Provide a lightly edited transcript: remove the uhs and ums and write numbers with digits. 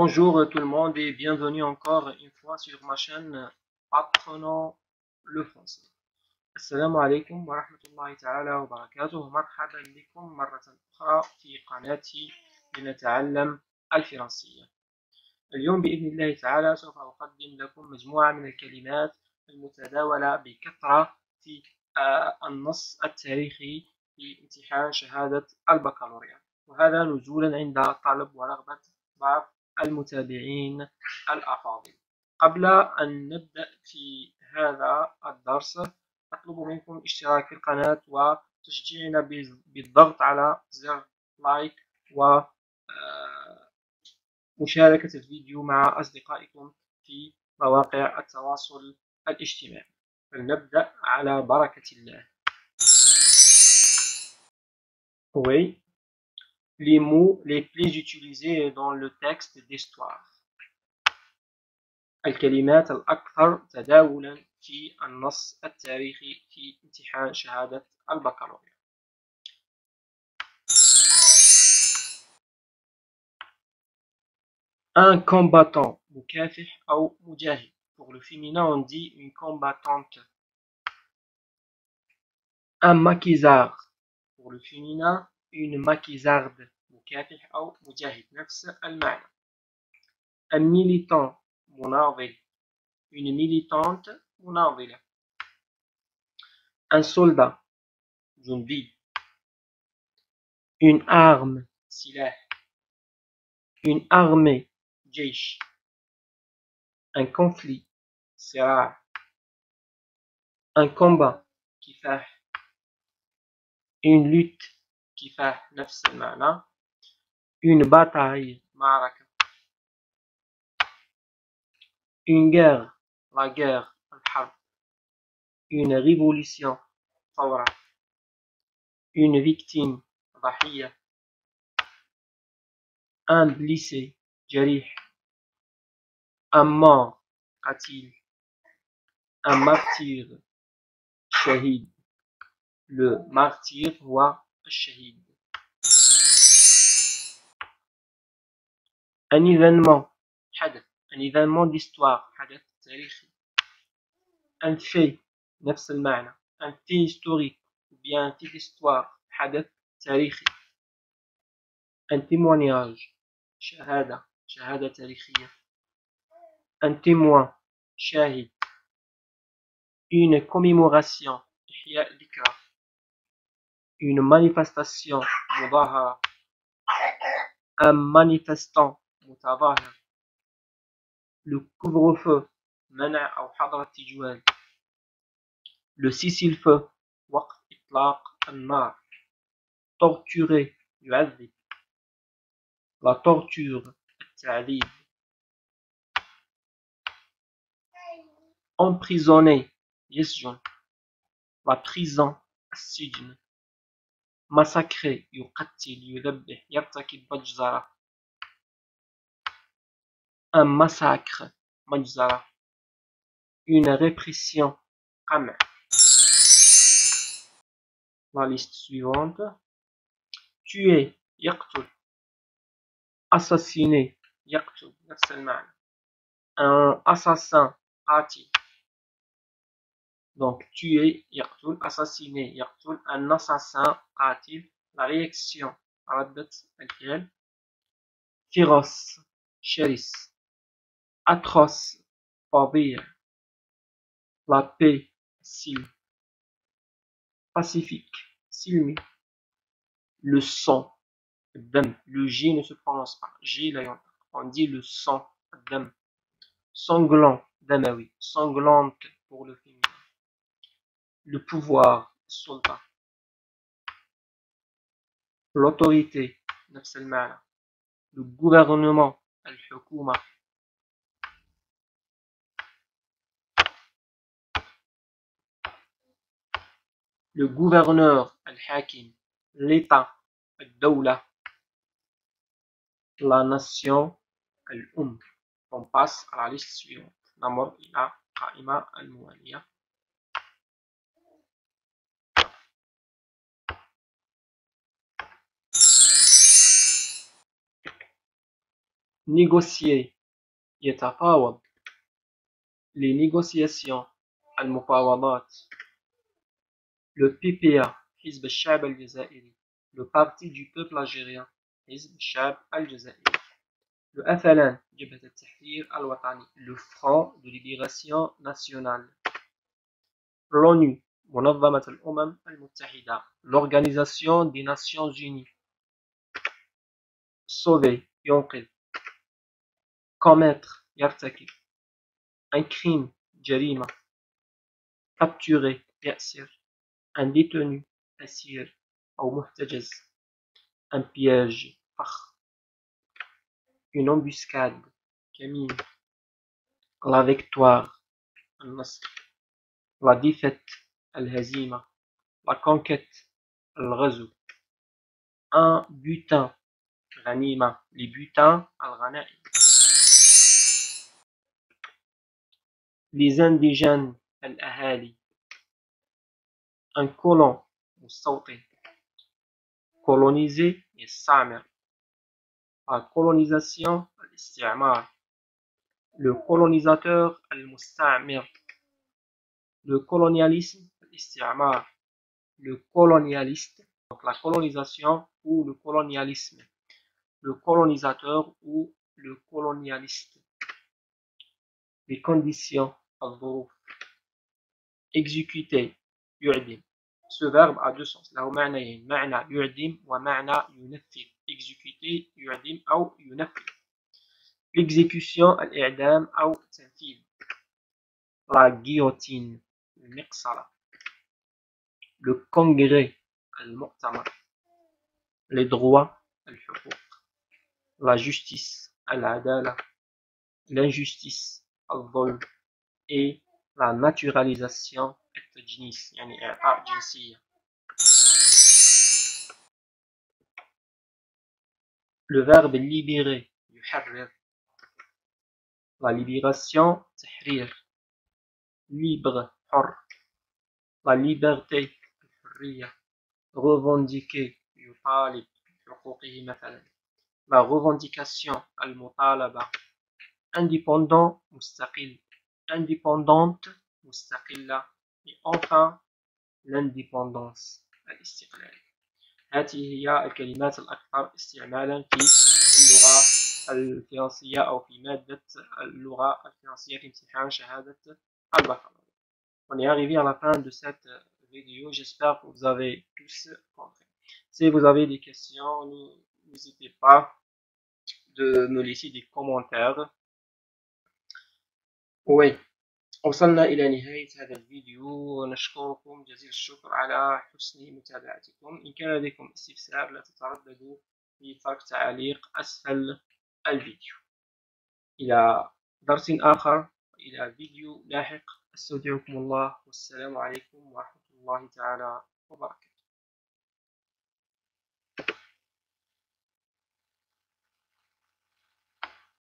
Bonjour tout le monde et bienvenue encore une fois sur ma chaîne Apprenons le français. السلام عليكم ورحمة الله تعالى وبركاته. مرحبا بكم مرة أخرى في قناتي لنتعلم الفرنسية. اليوم بإذن الله تعالى سوف أقدم لكم مجموعة من الكلمات المتداولة بكثرة في النص التاريخي في امتحان شهادة البكالوريا، وهذا نزولا عند طلب ورغبة بعض المتابعين الأفاضل. قبل أن نبدأ في هذا الدرس أطلب منكم الاشتراك في القناة وتشجيعنا بالضغط على زر لايك ومشاركة الفيديو مع أصدقائكم في مواقع التواصل الاجتماعي. فلنبدأ على بركة الله. Oui, les mots les plus utilisés dans le texte d'histoire. الكلمات الأكثر تداولا في النص التاريخي في امتحان شهادة البكالوريا. Un combattant, مكافح أو مجاهد. Pour le féminin, on dit une combattante. Un maquisard. Pour le féminin, une maquisarde. مكافح أو مجاهد. نفس المعنى. Un militant, مناضل. Une militante, مناضلة. Un soldat, جندي. Une arme, سلاح. Une armée, جيش. Un conflit, صراع. Un combat, كفاح. Une lutte, كفاح نفس المعنى. Une bataille, معركة. Une guerre, la guerre, الحرب. Une révolution, ثورة. Une victime, ضحية. Un blessé, جريح. Un mort, قتيل. Un martyr, شهيد. Le martyr هو الشهيد. Un événement, حدث. Un événement d'histoire, حدث تاريخي. Un fait, نفس المعنى. Un fait historique ou bien un fait d'histoire, حدث تاريخي. Un témoignage, شهادة. شهادة تاريخية. Un témoin, شاهد. Une commémoration, إحياء ذكرى. Une manifestation, مظاهرة. Un manifestant, متظاهر. Le couvre-feu, منع أو حظر التجوال. Le cessez-le-feu, وقت إطلاق النار. Torturer, يعذب. La torture, التعذيب. Emprisonner, يسجن. La prison, السجن. Massacrer, يقتل يذبح يرتكب مجزرة. Un massacre, مجزرة. Une répression, قمع. La liste suivante. Tuer, يقتل. Assassiner, يقتل نفس المعنى. Un assassin, قاتل. Donc tuer, يقتل. Assassiner, يقتل. Un assassin, قاتل. La réaction, ردة الفعل. Féroce, شرس. Atroce, فظيع. La paix, سلم. Pacifique, سلمي. Le sang, الدم. Le G ne se prononce pas. G لا ينطق. On dit le sang, الدم. Sanglant, دموي. Sanglante pour le féminin. Le pouvoir, السلطة. L'autorité, نفس المعنى. Le gouvernement, الحكومة. Le gouverneur, الحاكم. L'État, الدولة. La nation, الأم. On passe à la liste suivante. نمر إلى القائمة الموالية. négocier يتفاوض les négociations المفاوضات le PPA حزب الشعب الجزائري le parti du peuple algérien حزب الشعب الجزائري le FLN جبهة التحرير الوطني le Front de Libération Nationale l'ONU منظمة الأمم المتحدة l'Organisation des Nations Unies sauver ينقذ commettre يرتكب un crime جريمة capturer يأسر un détenu أسير أو محتجز un piège فخ une embuscade كمين la victoire النصر la défaite الهزيمة la conquête الغزو un butin غنيمة les butins الغنائم les indigènes الأهالي un colon مستوطن coloniser يستعمر la colonisation الاستعمار le colonisateur المستعمر le colonialisme الاستعمار le colonialiste donc la colonisation ou le colonialisme le colonisateur ou le colonialiste les conditions الظروف exécuter يعدم ce verbe a deux sens له معنيين معنى يعدم ومعنى ينفذ exécuter يعدم أو ينفذ l'exécution الإعدام أو التنفيذ la guillotine المقصلة le congrès المؤتمر les droits الحقوق la justice العدالة l'injustice الظلم et la naturalisation التجنيس يعني إعطاء جنسية le verbe libérer يحرر la libération تحرير libre حر la liberté الحرية revendiquer يطالب بحقوقه مثلا la revendication المطالبة indépendant مستقل indépendante مستقلة et enfin l'indépendance الاستقلال هذه هي الكلمات الأكثر استعمالا في اللغة الفرنسية أو في مادة اللغة الفرنسية في امتحان شهادة البكالوريا. On est arrivé à la fin de cette vidéo, j'espère que vous avez tous compris. Si vous avez des questions, n'hésitez pas de me laisser des commentaires. Oui, وصلنا إلى نهاية هذا الفيديو ونشكركم جزيل الشكر على حسن متابعتكم. إن كان لديكم استفسار لا تترددوا في ترك تعليق أسفل الفيديو. إلى درس آخر وإلى فيديو لاحق أستودعكم الله والسلام عليكم ورحمة الله تعالى وبركاته.